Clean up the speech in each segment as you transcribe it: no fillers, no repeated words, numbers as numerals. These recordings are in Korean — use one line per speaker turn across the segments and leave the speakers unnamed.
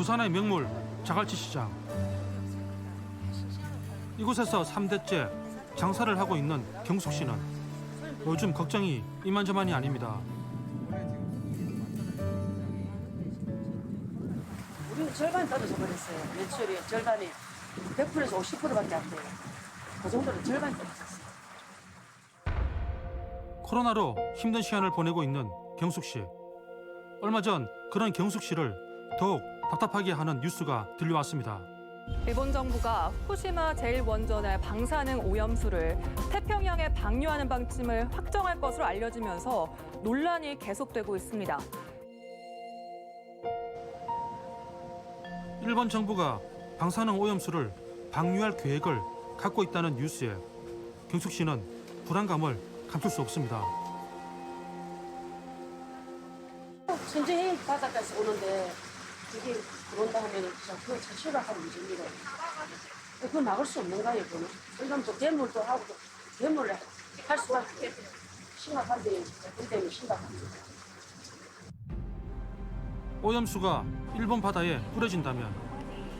부산의 명물 자갈치 시장. 이곳에서 3대째 장사를 하고 있는 경숙 씨는 요즘 걱정이 이만저만이 아닙니다.
우리는 절반 떨어져 버렸어요. 매출이 절반이 100%에서 50%밖에 안 돼요. 그 정도로 절반 떨어졌어요.
코로나로 힘든 시간을 보내고 있는 경숙 씨. 얼마 전 그런 경숙 씨를 더욱 답답하게 하는 뉴스가 들려왔습니다.
일본 정부가 후쿠시마 제1원전의 방사능 오염수를 태평양에 방류하는 방침을 확정할 것으로 알려지면서 논란이 계속되고 있습니다.
일본 정부가 방사능 오염수를 방류할 계획을 갖고 있다는 뉴스에 경숙 씨는 불안감을 감출 수 없습니다.
선제해 바닷가에서 오는데 그게 그런다 하면 그 자체가 한 문제입니다. 그걸 막을 수 없는 거예요, 그거는. 그럼 또 대물도 하고 또 대물을 할 수밖에 심각한데 그 때문에 심각합니다.
오염수가 일본 바다에 뿌려진다면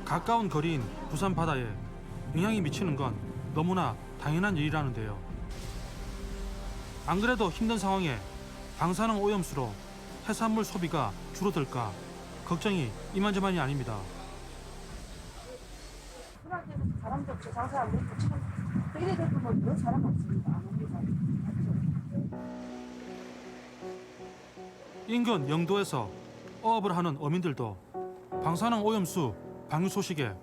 가까운 거리인 부산 바다에 영향이 미치는 건 너무나 당연한 일이라는데요. 안 그래도 힘든 상황에 방사능 오염수로 해산물 소비가 줄어들까 걱정이 이만저만이 아닙니다.
불안해서 사람도 저 장사 안 되고 참 이래 되면 그런 사람 없습니다. 안 옵니다.
인근 영도에서 어업을 하는 어민들도 방사능 오염수 방류 소식에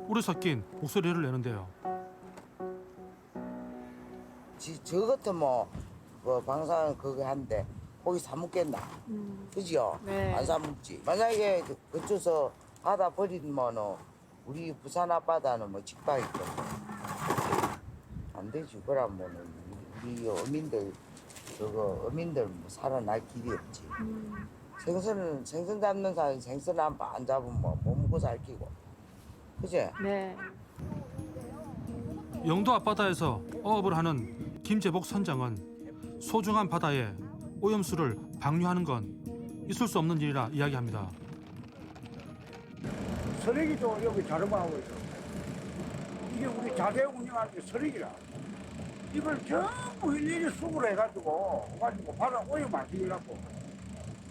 우려 섞인 목소리를 내는데요.
저 같으면 뭐 방사능 그거 한데 고기 사 먹겠나? 그죠?
네.
안 사 먹지. 만약에 그쪽에서 바다 버리면은 우리 부산 앞바다는 뭐 직방이거든. 안 되지. 그러면은 우리 어민들 어민들 뭐 살아날 길이 없지. 생선 잡는 사람 생선 안 잡으면 뭐 먹고 살 끼고. 그지?
네.
영도 앞바다에서 어업을 하는 김재복 선장은 소중한 바다에 오염수를 방류하는 건 있을 수 없는 일이라 이야기합니다.
쓰레기도 여기 자르마하고 있어. 이게 우리 자대 운영하는 게 쓰레기라. 이걸 전부 일일이 수거를 해가지고 바다 오염 안 시키려고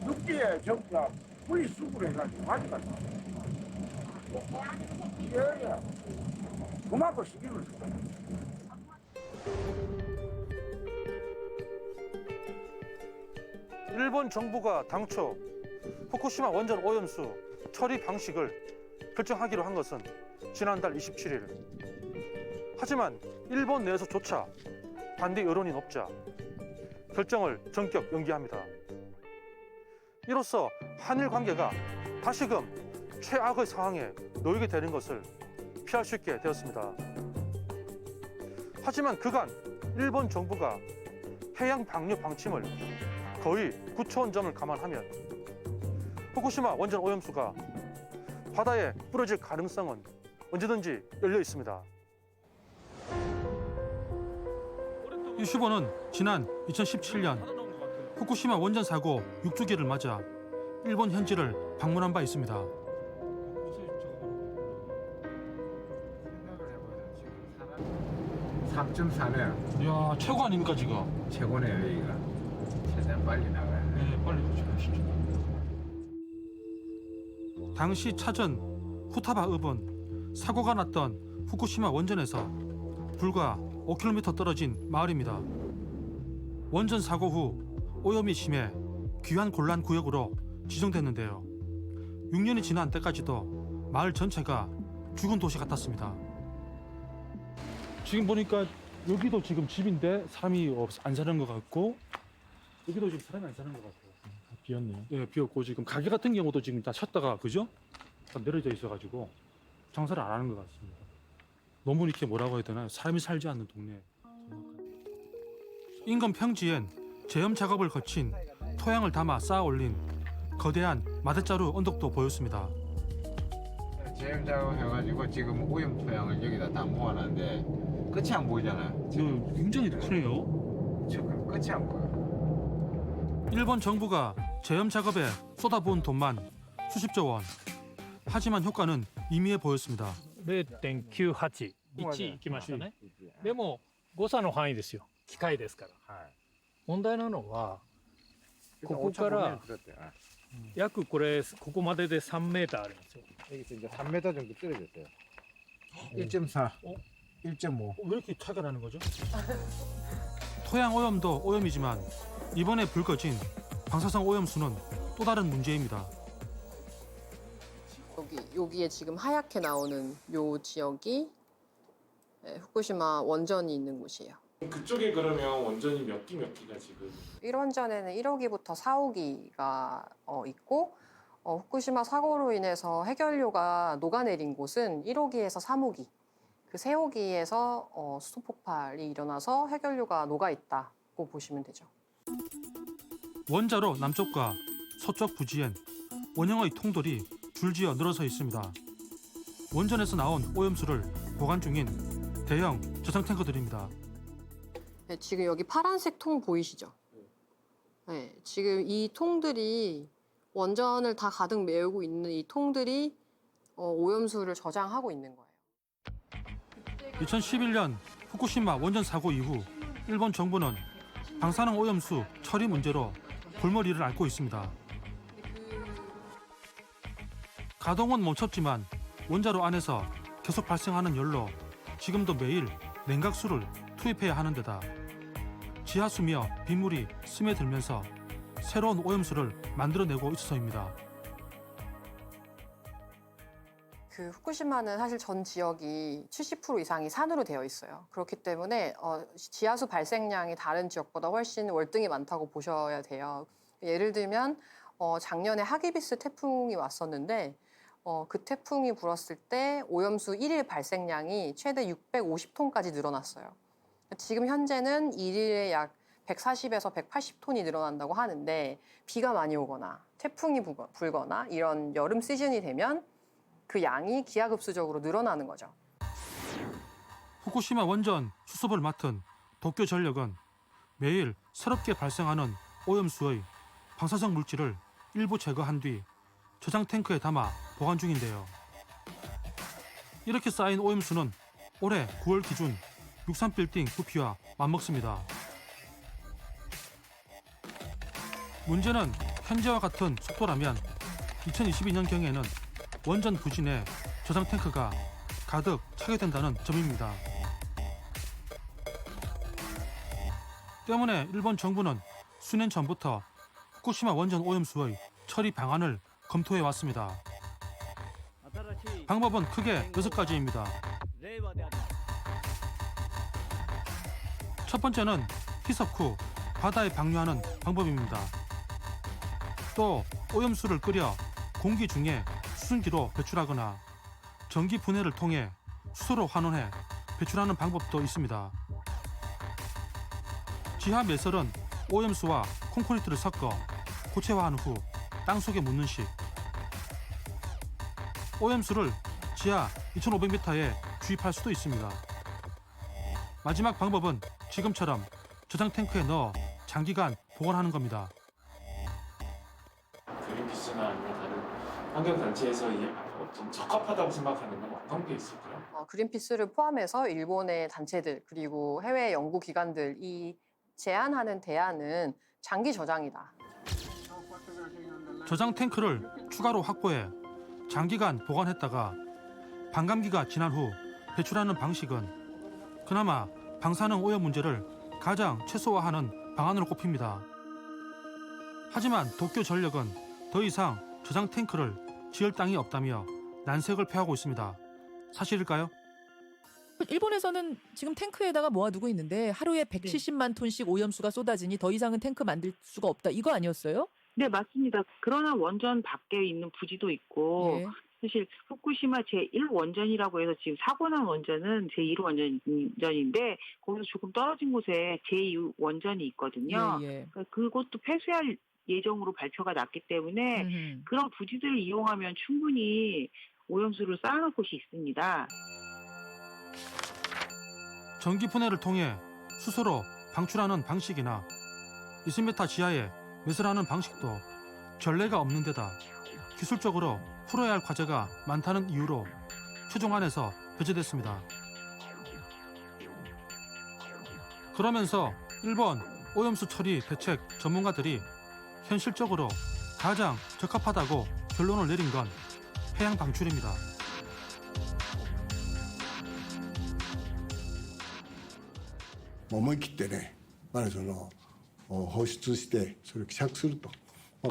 육지에 전부 다 분리 수거를 해가지고 가져간다. 예. 그만큼 시키는 거야.
일본 정부가 당초 후쿠시마 원전 오염수 처리 방식을 결정하기로 한 것은 지난달 27일. 하지만 일본 내에서조차 반대 여론이 높자 결정을 전격 연기합니다. 이로써 한일 관계가 다시금 최악의 상황에 놓이게 되는 것을 피할 수 있게 되었습니다. 하지만 그간 일본 정부가 해양 방류 방침을 거의 굳혀온 점을 감안하면 후쿠시마 원전 오염수가 바다에 뿌려질 가능성은 언제든지 열려 있습니다. 유슈보는 지난 2017년 후쿠시마 원전 사고 6주기를 맞아 일본 현지를 방문한 바 있습니다.
3.4면
이야, 최고 아닙니까 지금?
최고네요 여기가. 최대한 빨리 나가야 돼.
네, 빨리 가시죠. 당시 찾은 후타바 읍은 사고가 났던 후쿠시마 원전에서 불과 5km 떨어진 마을입니다. 원전 사고 후 오염이 심해 귀환 곤란 구역으로 지정됐는데요. 6년이 지난 때까지도 마을 전체가 죽은 도시 같았습니다. 지금 보니까 여기도 지금 집인데 사람이 안 사는 것 같고 여기도 지금 사람이 안 사는 것 같아요.
비었네요.
네, 비었고 지금 가게 같은 경우도 지금 다 쳤다가 그죠? 다 내려져 있어가지고 장사를 안 하는 것 같습니다. 너무 이렇게 뭐라고 해야 되나요? 사람이 살지 않는 동네. 인근 평지엔 제염 작업을 거친 토양을 담아 쌓아 올린 거대한 마대자루 언덕도 보였습니다.
제염 작업해가지고 지금 오염 토양을 여기다 다 모아놨는데 끝이 안 보이잖아요.
굉장히 크네요.
지금 끝이 안 보여.
일본 정부가 제염 작업에 쏟아부은 돈만 수십조 원. 하지만 효과는 미미해 보였습니다.
0.98 1いきましたね。でも誤差の範囲ですよ。機械ですから。
はい。
問題なのはここ
오차
から
보면 그렇대. 아,
約これここまでで3メーターあるんですよ。
여기서 이제 3m 정도 떨어졌대요. 1.4, 1.5.
왜 이렇게 차이가 나는 거죠? 토양 오염도 오염이지만 이번에 불 꺼진 방사성 오염수는 또 다른 문제입니다.
여기에 지금 하얗게 나오는 요 지역이 후쿠시마 원전이 있는 곳이에요.
그쪽에 그러면 원전이 몇 기가 지금
1원전에는 1호기부터 4호기가 있고 후쿠시마 사고로 인해서 해결료가 녹아내린 곳은 1호기에서 3호기, 그 3호기에서 수소 폭발이 일어나서 해결료가 녹아 있다고 보시면 되죠.
원자로 남쪽과 서쪽 부지엔 원형의 통돌이 줄지어 늘어서 있습니다. 원전에서 나온 오염수를 보관 중인 대형 저장 탱커들입니다.
네, 지금 여기 파란색 통 보이시죠? 네, 지금 이 통들이 원전을 다 가득 메우고 있는 이 통들이 오염수를 저장하고 있는 거예요.
2011년 후쿠시마 원전 사고 이후 일본 정부는 방사능 오염수 처리 문제로 골머리를 앓고 있습니다. 가동은 멈췄지만 원자로 안에서 계속 발생하는 열로 지금도 매일 냉각수를 투입해야 하는 데다 지하수며 빗물이 스며들면서 새로운 오염수를 만들어내고 있어서입니다.
그 후쿠시마는 사실 전 지역이 70% 이상이 산으로 되어 있어요. 그렇기 때문에 지하수 발생량이 다른 지역보다 훨씬 월등히 많다고 보셔야 돼요. 예를 들면 작년에 하기비스 태풍이 왔었는데 그 태풍이 불었을 때 오염수 1일 발생량이 최대 650톤까지 늘어났어요. 지금 현재는 1일에 약 140에서 180톤이 늘어난다고 하는데 비가 많이 오거나 태풍이 불거나 이런 여름 시즌이 되면 그 양이 기하급수적으로 늘어나는 거죠.
후쿠시마 원전 수습을 맡은 도쿄전력은 매일 새롭게 발생하는 오염수의 방사성 물질을 일부 제거한 뒤 저장 탱크에 담아 보관 중인데요. 이렇게 쌓인 오염수는 올해 9월 기준 63빌딩 부피와 맞먹습니다. 문제는 현재와 같은 속도라면 2022년경에는 원전 부지 내 저장 탱크가 가득 차게 된다는 점입니다. 때문에 일본 정부는 수년 전부터 후쿠시마 원전 오염수의 처리 방안을 검토해 왔습니다. 방법은 크게 6가지입니다. 첫 번째는 희석 후 바다에 방류하는 방법입니다. 또 오염수를 끓여 공기 중에 수증기로 배출하거나 전기 분해를 통해 수소로 환원해 배출하는 방법도 있습니다. 지하 매설은 오염수와 콘크리트를 섞어 고체화한 후 땅속에 묻는 식. 오염수를 지하 2,500m에 주입할 수도 있습니다. 마지막 방법은 지금처럼 저장 탱크에 넣어 장기간 보관하는 겁니다.
그린피스나 아니면 다른 환경단체에서 좀 적합하다고 생각하는 건 어떤 게 있을까요?
그린피스를 포함해서 일본의 단체들 그리고 해외 연구기관들이 제안하는 대안은 장기 저장이다.
저장 탱크를 추가로 확보해 장기간 보관했다가 반감기가 지난 후 배출하는 방식은 그나마 방사능 오염 문제를 가장 최소화하는 방안으로 꼽힙니다. 하지만 도쿄전력은 더 이상 저장 탱크를 지을 땅이 없다며 난색을 표하고 있습니다. 사실일까요?
일본에서는 지금 탱크에다가 모아두고 있는데 하루에 170만 톤씩 오염수가 쏟아지니 더 이상은 탱크 만들 수가 없다. 이거 아니었어요?
네, 맞습니다. 그러나 원전 밖에 있는 부지도 있고
예.
사실 후쿠시마 제1원전이라고 해서 지금 사고 난 원전은 제1원전인데 거기서 조금 떨어진 곳에 제2원전이 있거든요.
예.
그러니까 그것도 폐쇄할 예정으로 발표가 났기 때문에 그런 부지들을 이용하면 충분히 오염수를 쌓아놓을 곳이 있습니다.
전기 분해를 통해 수소로 방출하는 방식이나 20m 지하에 매설하는 방식도 전례가 없는 데다 기술적으로 풀어야 할 과제가 많다는 이유로 최종안에서 배제됐습니다. 그러면서 일본 오염수 처리 대책 전문가들이 현실적으로 가장 적합하다고 결론을 내린 건 해양 방출입니다.
思い切ってね、放出してそれを希釈すると、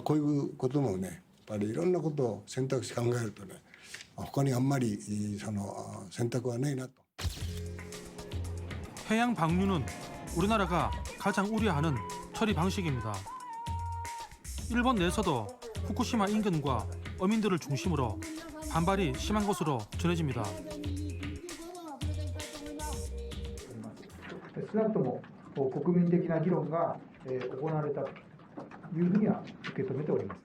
こういうこともね、やっぱりいろんなことを選択肢考えるとね、他にあんまり選択はないなと。
해양 방류는 우리나라가 가장 우려하는 처리 방식입니다. 일본 내에서도 후쿠시마 인근과 어민들을 중심으로 반발이 심한 것으로 전해집니다.
少なくとも国民的な議論が行われたというふうには受け止めております。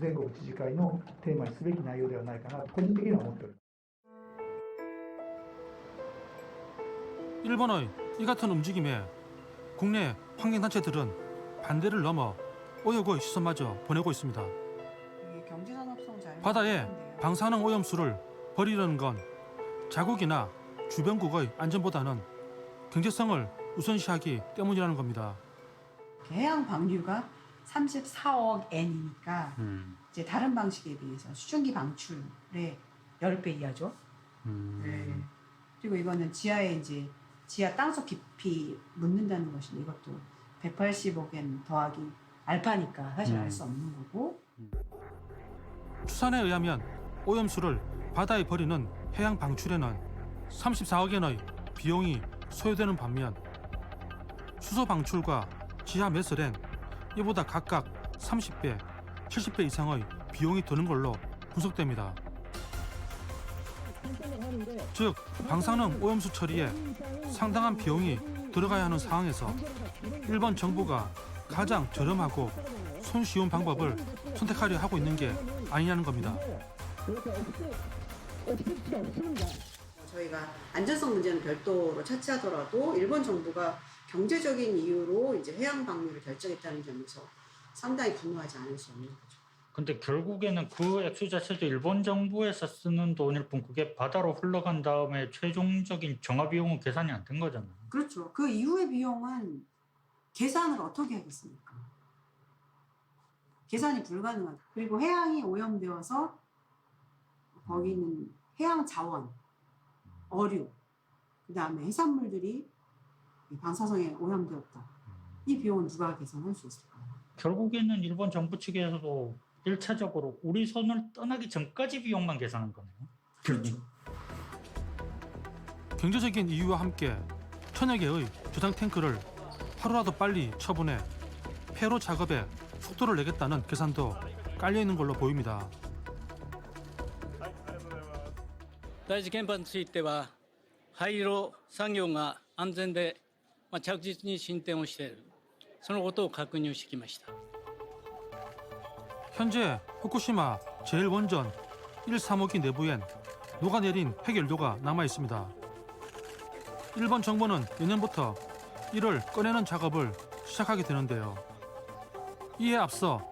全国知事会のテーマにすべき内容ではないかなと個人的には思っております。
일본의 이 같은 움직임에 국내 환경단체들은 반대를 넘어 오역의 시선마저 보내고 있습니다. 바다에 방사능 오염수를 버리려는 건 자국이나 주변국의 안전보다는 경제성을 우선시하기 때문이라는 겁니다.
해양 방류가 34억 N이니까 이제 다른 방식에 비해서 수증기 방출의 10배 이하죠. 네. 그리고 이거는 지하에 이제 지하 땅속 깊이 묻는다는 것인데 이것도 180억 N 더하기 알파니까 사실 알 수 없는 거고.
추산에 의하면 오염수를 바다에 버리는 해양 방출에는 34억 엔의 비용이 소요되는 반면 수소 방출과 지하 매설엔 이보다 각각 30배, 70배 이상의 비용이 드는 걸로 분석됩니다. 즉, 방사능 오염수 처리에 상당한 비용이 들어가야 하는 상황에서 일본 정부가 가장 저렴하고 손쉬운 방법을 선택하려 하고 있는 게 아니냐는 겁니다.
저희가 안전성 문제는 별도로 차치하더라도 일본 정부가 경제적인 이유로 이제 해양 방류를 결정했다는 점에서 상당히 분노하지 않을 수 없는 거죠.
근데 결국에는 그 액수 자체도 일본 정부에서 쓰는 돈일 뿐 그게 바다로 흘러간 다음에 최종적인 정화 비용은 계산이 안 된 거잖아요.
그렇죠. 그 이후의 비용은 계산을 어떻게 하겠습니까? 계산이 불가능하죠. 그리고 해양이 오염되어서 거기는 해양 자원, 어류, 그 다음에 해산물들이 방사성에 오염되었다. 이 비용은 누가 계산할 수 있을까요?
결국에는 일본 정부 측에서도 1차적으로 우리 손을 떠나기 전까지 비용만 계산한 거네요.
그렇죠.
경제적인 이유와 함께 천여 개의 저장 탱크를 하루라도 빨리 처분해 폐로 작업에 속도를 내겠다는 계산도 깔려 있는 걸로 보입니다.
第一原発については廃炉作業が安全で着実に進展をしているそのことを確認してきました。
현재 후쿠시마 제1원전 1, 3호기 내부엔 녹아내린 핵연료가 남아 있습니다. 일본 정부는 내년부터 이를 꺼내는 작업을 시작하게 되는데요. 이에 앞서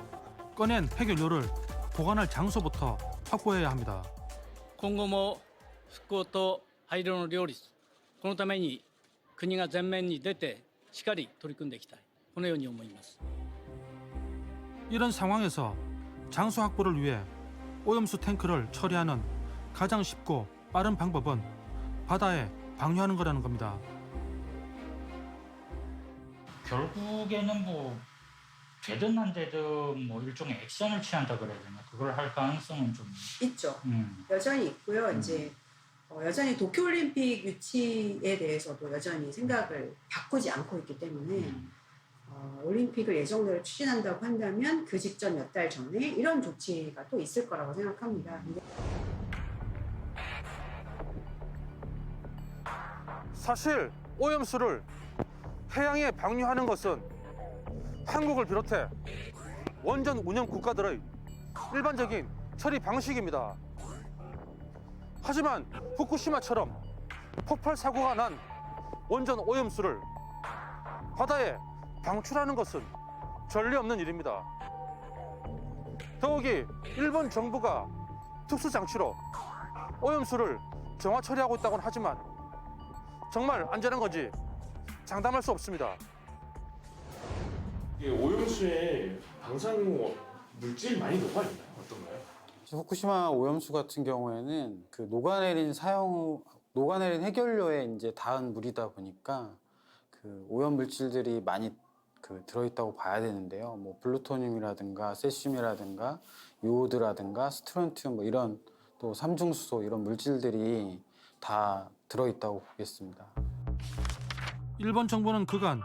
꺼낸 핵연료를 보관할 장소부터 확보해야 합니다.
今後も復興と廃炉の両立このために国が前面に出てしっかり取り組んでいきたいこのように思います。
이런 상황에서 장소 확보를 위해 오염수 탱크를 처리하는 가장 쉽고 빠른 방법은 바다에 방류하는 거라는 겁니다.
결국에는 뭐 되든 안 되든 뭐 일종의 액션을 취한다 그래야 되나 그걸 할 가능성은 좀
있죠. 여전히 있고요. 이제 여전히 도쿄올림픽 유치에 대해서도 여전히 생각을 바꾸지 않고 있기 때문에 올림픽을 예정대로 추진한다고 한다면 그 직전 몇 달 전에 이런 조치가 또 있을 거라고 생각합니다.
사실 오염수를 해양에 방류하는 것은 한국을 비롯해 원전 운영 국가들의 일반적인 처리 방식입니다. 하지만 후쿠시마처럼 폭발 사고가 난 원전 오염수를 바다에 방출하는 것은 전례 없는 일입니다. 더욱이 일본 정부가 특수장치로 오염수를 정화 처리하고 있다고는 하지만 정말 안전한 건지 장담할 수 없습니다.
이 오염수에 방사능 물질 많이 녹아있나요? 어떤가요?
후쿠시마 오염수 같은 경우에는 그 녹아내린 해결료에 이제 닿은 물이다 보니까 그 오염 물질들이 많이 그 들어있다고 봐야 되는데요. 뭐 플루토늄이라든가 세슘이라든가 요오드라든가 스트론튬 뭐 이런 또 삼중수소 이런 물질들이 다 들어있다고 보겠습니다.
일본 정부는 그간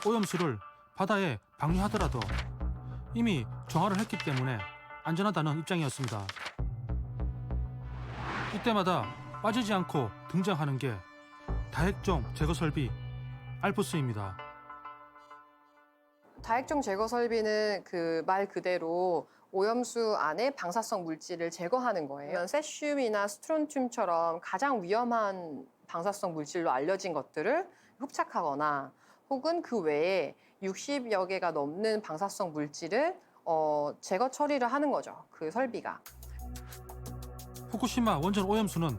오염수를 바다에 방류하더라도 이미 정화를 했기 때문에 안전하다는 입장이었습니다. 이때마다 빠지지 않고 등장하는 게 다핵종 제거 설비 알프스입니다.
다핵종 제거 설비는 그 말 그대로 오염수 안에 방사성 물질을 제거하는 거예요. 세슘이나 스트론튬처럼 가장 위험한 방사성 물질로 알려진 것들을 흡착하거나 혹은 그 외에 60여 개가 넘는 방사성 물질을 제거 처리를 하는 거죠. 그 설비가.
후쿠시마 원전 오염수는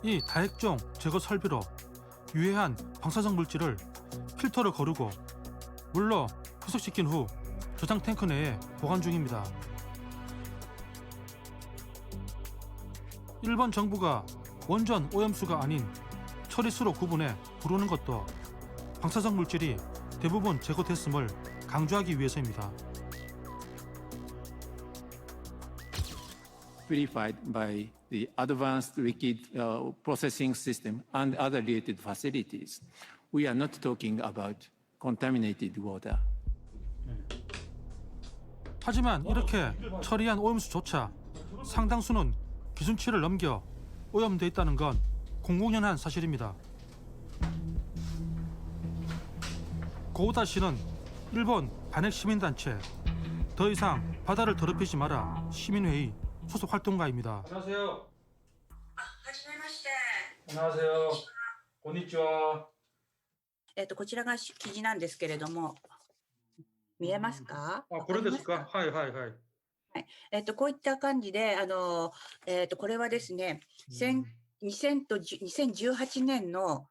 이 다핵종 제거 설비로 유해한 방사성 물질을 필터를 거르고 물로 희석시킨 후 저장 탱크 내에 보관 중입니다. 일본 정부가 원전 오염수가 아닌 처리수로 구분해 부르는 것도 방사성 물질이 대부분 제거됐음을 강조하기 위해서입니다.
Purified by the advanced liquid processing system and other related facilities. We are not talking about contaminated water.
하지만 이렇게 처리한 오염수조차 상당수는 기준치를 넘겨 오염돼 있다는 건 공공연한 사실입니다. 고우다 씨는 일본 반핵 시민단체 더 이상 바다를 더럽히지 마라 시민회의 소속 활동가입니다. 안녕하세요. 안녕하세요. konnichiwa.
こちらが記事なんですけれども、見えますか？
これですか？はいはいはい。
こういった感じで、これはですね、2018年の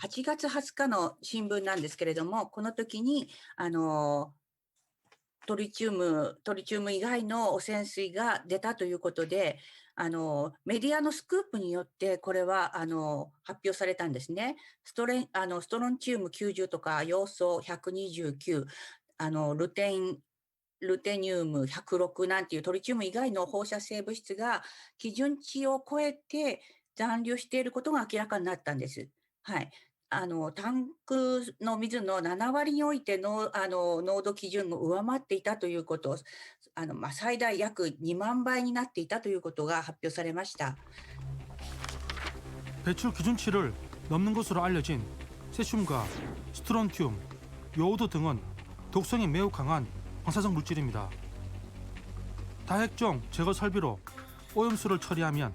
8月20日の新聞なんですけれども、この時にトリチウム以外の汚染水が出たということで、メディアのスクープによってこれは発表されたんですね。ストロンチウム90とかヨウ素129、ルテニウム106なんていうトリチウム以外の放射性物質が基準値を超えて残留していることが明らかになったんです。はい。タンクの水の7割においての濃度基準を上回っていたということを最大約2万倍になっていたということが発表されました。
배출 기준치를 넘는 것으로 알려진 세슘과 스트론튬, 요오드 등은 독성이 매우 강한 방사성 물질입니다. 다핵종 제거 설비로 오염수를 처리하면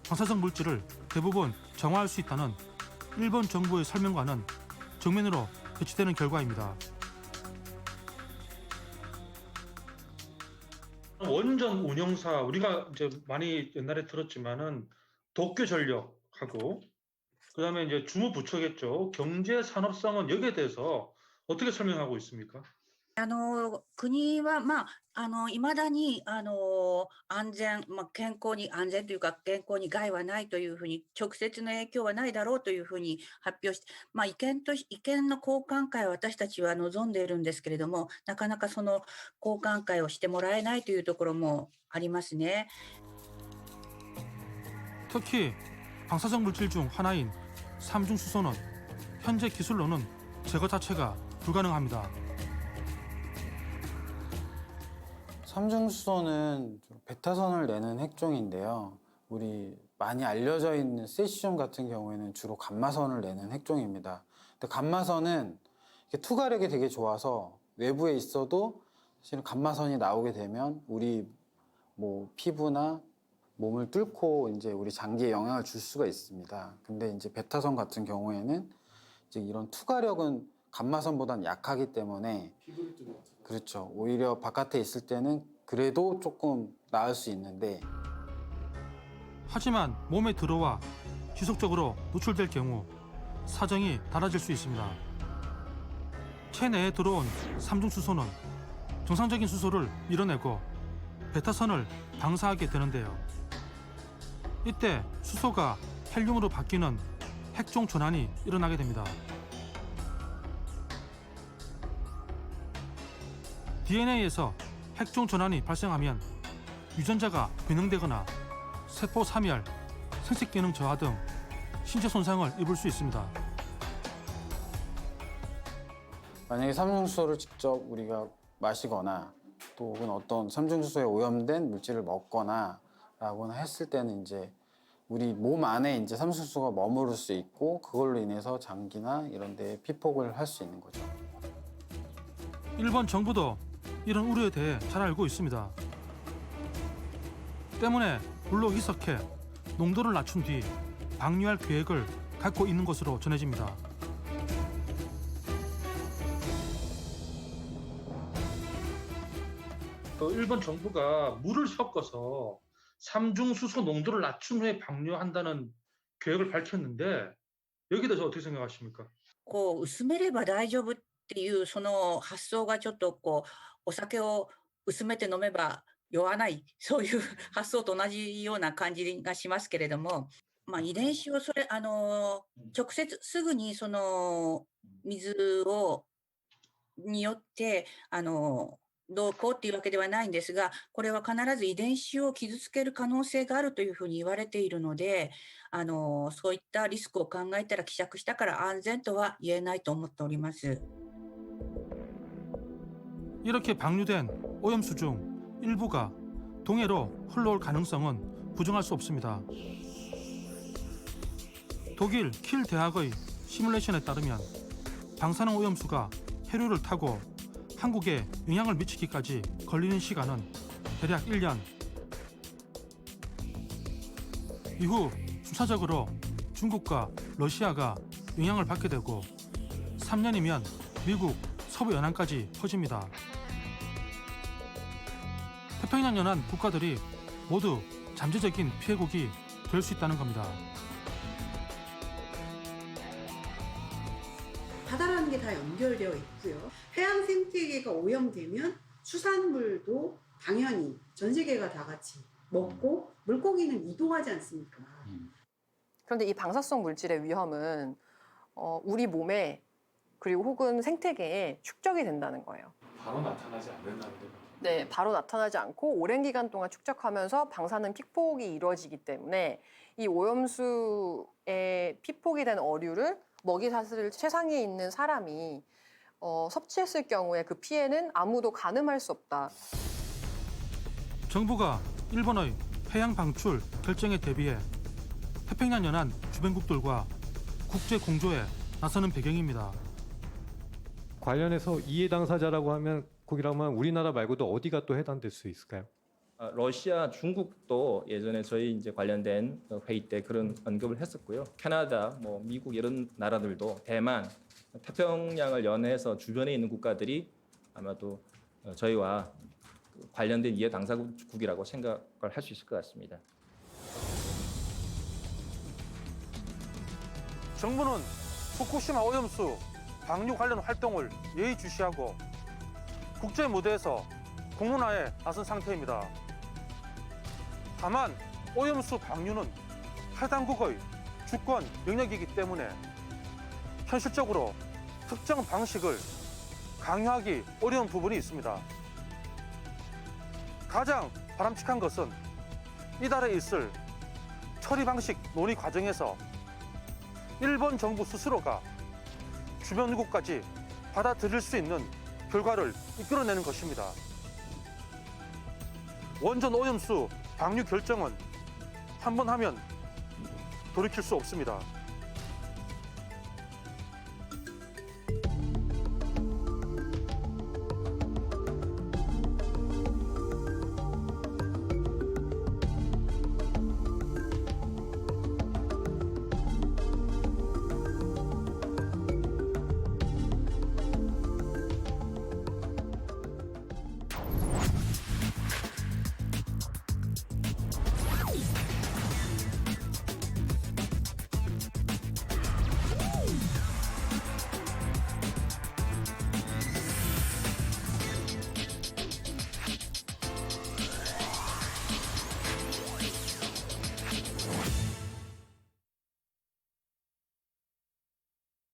방사성 물질을 대부분 정화할 수 있다는 일본 정부의 설명과는 정면으로 배치되는 결과입니다.
원전 운영사 우리가 이제 많이 옛날에 들었지만은 도쿄전력하고 그다음에 이제 주무부처겠죠. 경제산업성은 여기에 대해서 어떻게 설명하고 있습니까?
国は、いまだに安全、健康に安全というか健康に害はないというふうに直接の影響はないだろうというふうに発表して、意見の交換会を私たちは望んでいるんですけれども、なかなかその交換会をしてもらえないというところもありますね。
특히 방사성 물질 중 하나인 삼중수소는 현재 기술로는 제거 자체가 불가능합니다.
삼중수소는 베타선을 내는 핵종인데요. 우리 많이 알려져 있는 세슘 같은 경우에는 주로 감마선을 내는 핵종입니다. 근데 감마선은 투과력이 되게 좋아서 외부에 있어도 사실은 감마선이 나오게 되면 우리 뭐 피부나 몸을 뚫고 이제 우리 장기에 영향을 줄 수가 있습니다. 근데 이제 베타선 같은 경우에는 이제 이런 투과력은 감마선보다는 약하기 때문에 그렇죠. 오히려 바깥에 있을 때는 그래도 조금 나을 수 있는데
하지만 몸에 들어와 지속적으로 노출될 경우 사정이 달라질 수 있습니다. 체내에 들어온 삼중수소는 정상적인 수소를 밀어내고 베타선을 방사하게 되는데요. 이때 수소가 헬륨으로 바뀌는 핵종 전환이 일어나게 됩니다. DNA에서 핵종 전환이 발생하면 유전자가 변형되거나 세포 사멸, 생식 기능 저하 등 신체 손상을 입을 수 있습니다.
만약에 삼중수소를 직접 우리가 마시거나 또 혹은 어떤 삼중수소에 오염된 물질을 먹거나 라고나 했을 때는 이제 우리 몸 안에 이제 삼중수소가 머무를 수 있고 그걸로 인해서 장기나 이런 데 피폭을 할 수 있는 거죠.
일본 정부도 이런 우려에 대해 잘 알고 있습니다. 때문에 물로 희석해 농도를 낮춘 뒤 방류할 계획을 갖고 있는 것으로 전해집니다.
일본 정부가 물을 섞어서 삼중수소 농도를 낮춘 후에 방류한다는 계획을 밝혔는데 여기에 대해서 어떻게 생각하십니까?
こう薄めれば大丈夫っていうその発想がちょっとこうお酒を薄めて飲めば酔わないそういう発想と同じような感じがしますけれども、まあ、遺伝子を直接すぐにその水によってどうこうっていうわけではないんですが、これは必ず遺伝子を傷つける可能性があるというふうに言われているので、そういったリスクを考えたら希釈したから安全とは言えないと思っております。
이렇게 방류된 오염수 중 일부가 동해로 흘러올 가능성은 부정할 수 없습니다. 독일 킬 대학의 시뮬레이션에 따르면 방사능 오염수가 해류를 타고 한국에 영향을 미치기까지 걸리는 시간은 대략 1년. 이후 순차적으로 중국과 러시아가 영향을 받게 되고 3년이면 미국 서부 연안까지 퍼집니다. 태평양 연안 국가들이 모두 잠재적인 피해국이 될 수 있다는 겁니다.
바다라는 게 다 연결되어 있고요. 해양 생태계가 오염되면 수산물도 당연히 전 세계가 다 같이 먹고 물고기는 이동하지 않습니까?
그런데 이 방사성 물질의 위험은 우리 몸에 그리고 혹은 생태계에 축적이 된다는 거예요.
바로 나타나지 않는다는 거죠.
네, 바로 나타나지 않고 오랜 기간 동안 축적하면서 방사능 피폭이 이루어지기 때문에 이 오염수의 피폭이 된 어류를 먹이사슬 최상위에 있는 사람이 섭취했을 경우에 그 피해는 아무도 가늠할 수 없다.
정부가 일본의 해양 방출 결정에 대비해 태평양 연안 주변국들과 국제 공조에 나서는 배경입니다.
관련해서 이해 당사자라고 하면 거기라고 하면 우리나라 말고도 어디가 또 해당될 수 있을까요?
러시아, 중국도 예전에 저희 이제 관련된 회의 때 그런 언급을 했었고요. 캐나다, 미국 이런 나라들도 대만, 태평양을 연해서 주변에 있는 국가들이 아마도 저희와 관련된 이해 당사국이라고 생각을 할 수 있을 것 같습니다.
정부는 후쿠시마 오염수 방류 관련 활동을 예의주시하고 국제 무대에서 공론화에 나선 상태입니다. 다만 오염수 방류는 해당국의 주권 영역이기 때문에 현실적으로 특정 방식을 강요하기 어려운 부분이 있습니다. 가장 바람직한 것은 이달에 있을 처리 방식 논의 과정에서 일본 정부 스스로가 주변국까지 받아들일 수 있는 결과를 이끌어내는 것입니다. 원전 오염수 방류 결정은 한 번 하면 돌이킬 수 없습니다.